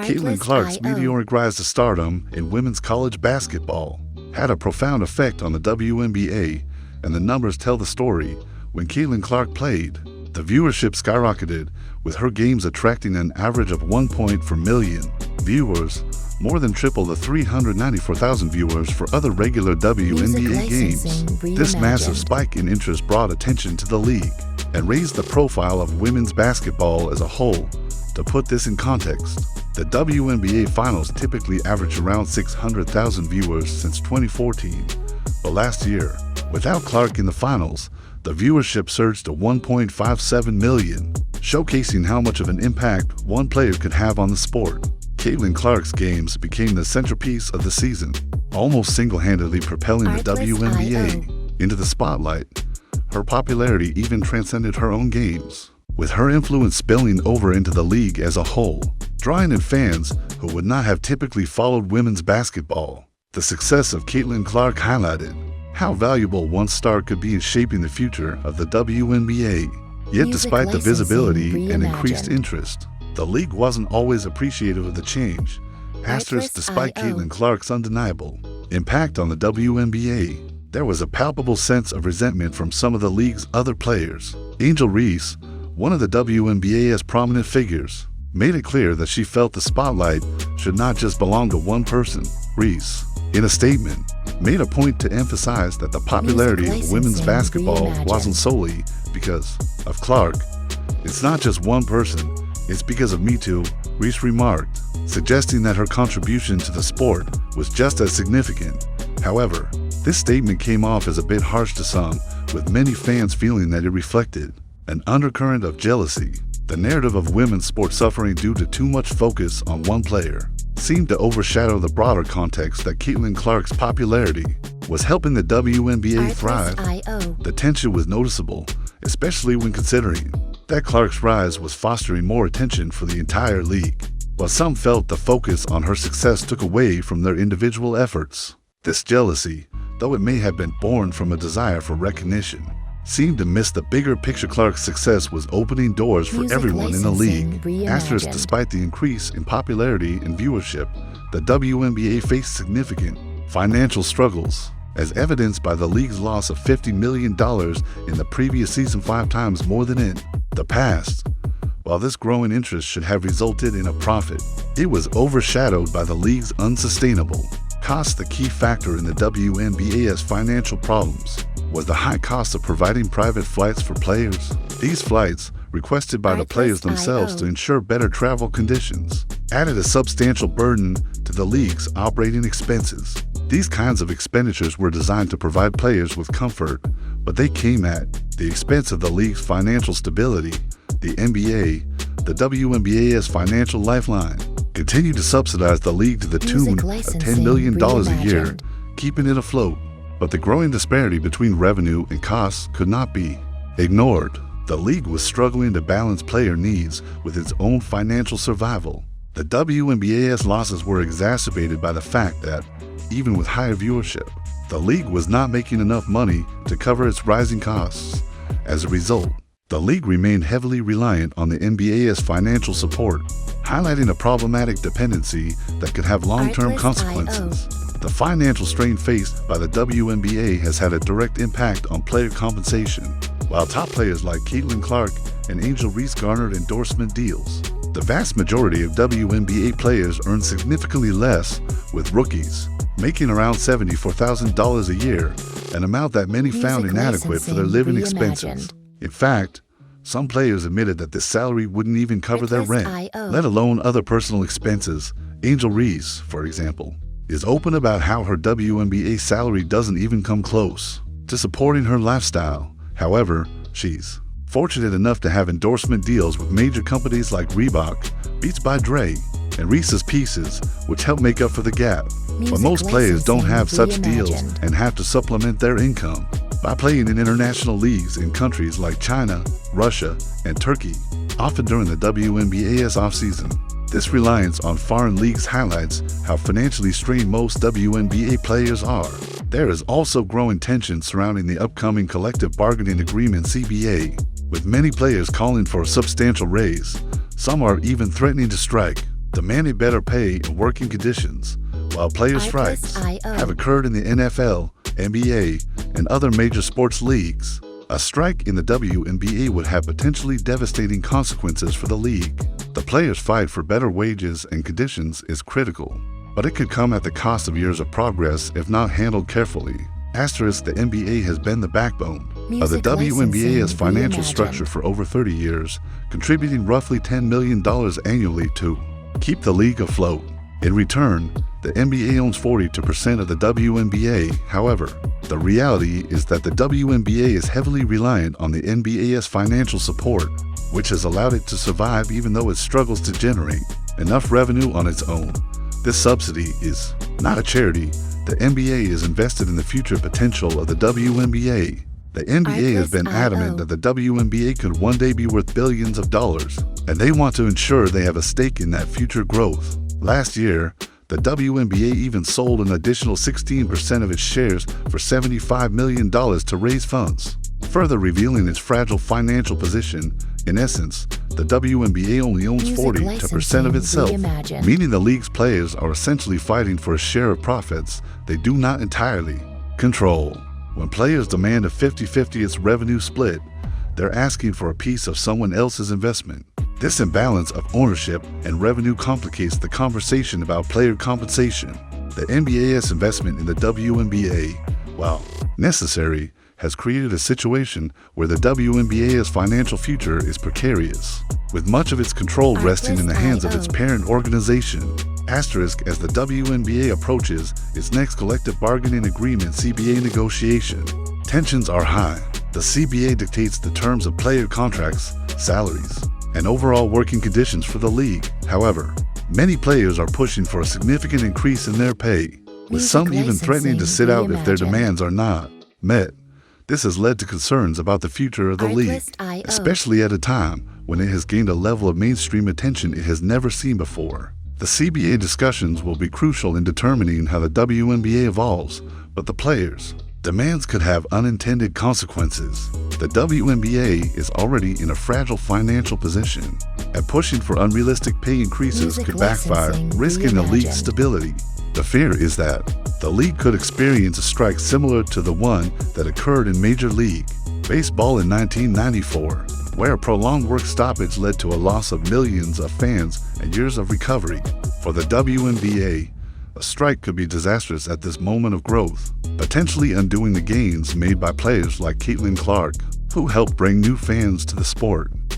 Caitlyn Clark's meteoric rise to stardom in women's college basketball had a profound effect on the WNBA, and the numbers tell the story. When Caitlyn Clark played, the viewership skyrocketed, with her games attracting an average of 1 point per million viewers, more than triple the 394,000 viewers for other regular WNBA games. This massive spike in interest brought attention to the league and raised the profile of women's basketball as a whole. To put this in context, the WNBA Finals typically average around 600,000 viewers since 2014, but last year, without Clark in the finals, the viewership surged to 1.57 million, showcasing how much of an impact one player could have on the sport. Caitlyn Clark's games became the centerpiece of the season, almost single-handedly propelling the WNBA into the spotlight. Her popularity even transcended her own games, with her influence spilling over into the league as a whole, drawing in fans who would not have typically followed women's basketball. The success of Caitlyn Clark highlighted how valuable one star could be in shaping the future of the WNBA. Yet despite the visibility and increased interest, the league wasn't always appreciative of the change. Despite Caitlyn Clark's undeniable impact on the WNBA, there was a palpable sense of resentment from some of the league's other players. Angel Reese, one of the WNBA's prominent figures, made it clear that she felt the spotlight should not just belong to one person. Reese, in a statement, made a point to emphasize that the popularity of women's basketball wasn't solely because of Clark. "It's not just one person, it's because of me too," Reese remarked, suggesting that her contribution to the sport was just as significant. However, this statement came off as a bit harsh to some, with many fans feeling that it reflected an undercurrent of jealousy. The narrative of women's sports suffering due to too much focus on one player seemed to overshadow the broader context that Caitlyn Clark's popularity was helping the WNBA thrive. The tension was noticeable, especially when considering that Clark's rise was fostering more attention for the entire league, while some felt the focus on her success took away from their individual efforts. This jealousy, though it may have been born from a desire for recognition, seemed to miss the bigger picture. Clark's success was opening doors for everyone in the league. Despite the increase in popularity and viewership, the WNBA faced significant financial struggles, as evidenced by the league's loss of $50 million in the previous season, 5 times more than in the past. While this growing interest should have resulted in a profit, it was overshadowed by the league's unsustainable costs. The key factor in the WNBA's financial problems was the high cost of providing private flights for players. These flights, requested by the players themselves to ensure better travel conditions, added a substantial burden to the league's operating expenses. These kinds of expenditures were designed to provide players with comfort, but they came at the expense of the league's financial stability. The NBA, the WNBA's financial lifeline, continued to subsidize the league to the tune of $10 million a year, keeping it afloat. But the growing disparity between revenue and costs could not be ignored. The league was struggling to balance player needs with its own financial survival. The WNBA's losses were exacerbated by the fact that, even with higher viewership, the league was not making enough money to cover its rising costs. As a result, the league remained heavily reliant on the NBA's financial support, highlighting a problematic dependency that could have long-term consequences. The financial strain faced by the WNBA has had a direct impact on player compensation. While top players like Caitlyn Clark and Angel Reese garnered endorsement deals, the vast majority of WNBA players earn significantly less, with rookies making around $74,000 a year, an amount that many found inadequate for their living expenses. In fact, some players admitted that this salary wouldn't even cover their rent, let alone other personal expenses. Angel Reese, for example, is open about how her WNBA salary doesn't even come close to supporting her lifestyle. However, she's fortunate enough to have endorsement deals with major companies like Reebok, Beats by Dre, and Reese's Pieces, which help make up for the gap. But most players don't have such deals and have to supplement their income by playing in international leagues in countries like China, Russia, and Turkey, often during the WNBA's offseason. This reliance on foreign leagues highlights how financially strained most WNBA players are. There is also growing tension surrounding the upcoming collective bargaining agreement (CBA), with many players calling for a substantial raise. Some are even threatening to strike. demanding better pay and working conditions, while player strikes have occurred in the NFL, NBA, and other major sports leagues. A strike in the WNBA would have potentially devastating consequences for the league. The players' fight for better wages and conditions is critical, but it could come at the cost of years of progress if not handled carefully. Asterisk, the NBA has been the backbone of the WNBA's financial structure for over 30 years, contributing roughly $10 million annually to keep the league afloat. In return, the NBA owns 42% of the WNBA. However, the reality is that the WNBA is heavily reliant on the NBA's financial support, which has allowed it to survive even though it struggles to generate enough revenue on its own. This subsidy is not a charity. The NBA is invested in the future potential of the WNBA. The NBA has been adamant that the WNBA could one day be worth billions of dollars, and they want to ensure they have a stake in that future growth. Last year, the WNBA even sold an additional 16% of its shares for $75 million to raise funds, further revealing its fragile financial position. In essence, the WNBA only owns 40% of itself, meaning the league's players are essentially fighting for a share of profits they do not entirely control. When players demand a 50-50 revenue split, they're asking for a piece of someone else's investment. This imbalance of ownership and revenue complicates the conversation about player compensation. The NBA's investment in the WNBA, while necessary, has created a situation where the WNBA's financial future is precarious, with much of its control resting in the hands of its parent organization. Asterisk, as the WNBA approaches its next collective bargaining agreement CBA negotiation, tensions are high. The CBA dictates the terms of player contracts, salaries, and overall working conditions for the league. However, many players are pushing for a significant increase in their pay, with some even threatening to sit out if their demands are not met. This has led to concerns about the future of the league, especially at a time when it has gained a level of mainstream attention it has never seen before. The CBA discussions will be crucial in determining how the WNBA evolves, but the players' demands could have unintended consequences. The WNBA is already in a fragile financial position, and pushing for unrealistic pay increases could backfire, risking the league's stability. The fear is that the league could experience a strike similar to the one that occurred in Major League Baseball in 1994, where a prolonged work stoppage led to a loss of millions of fans and years of recovery. For the WNBA, a strike could be disastrous at this moment of growth, potentially undoing the gains made by players like Caitlyn Clark, who helped bring new fans to the sport.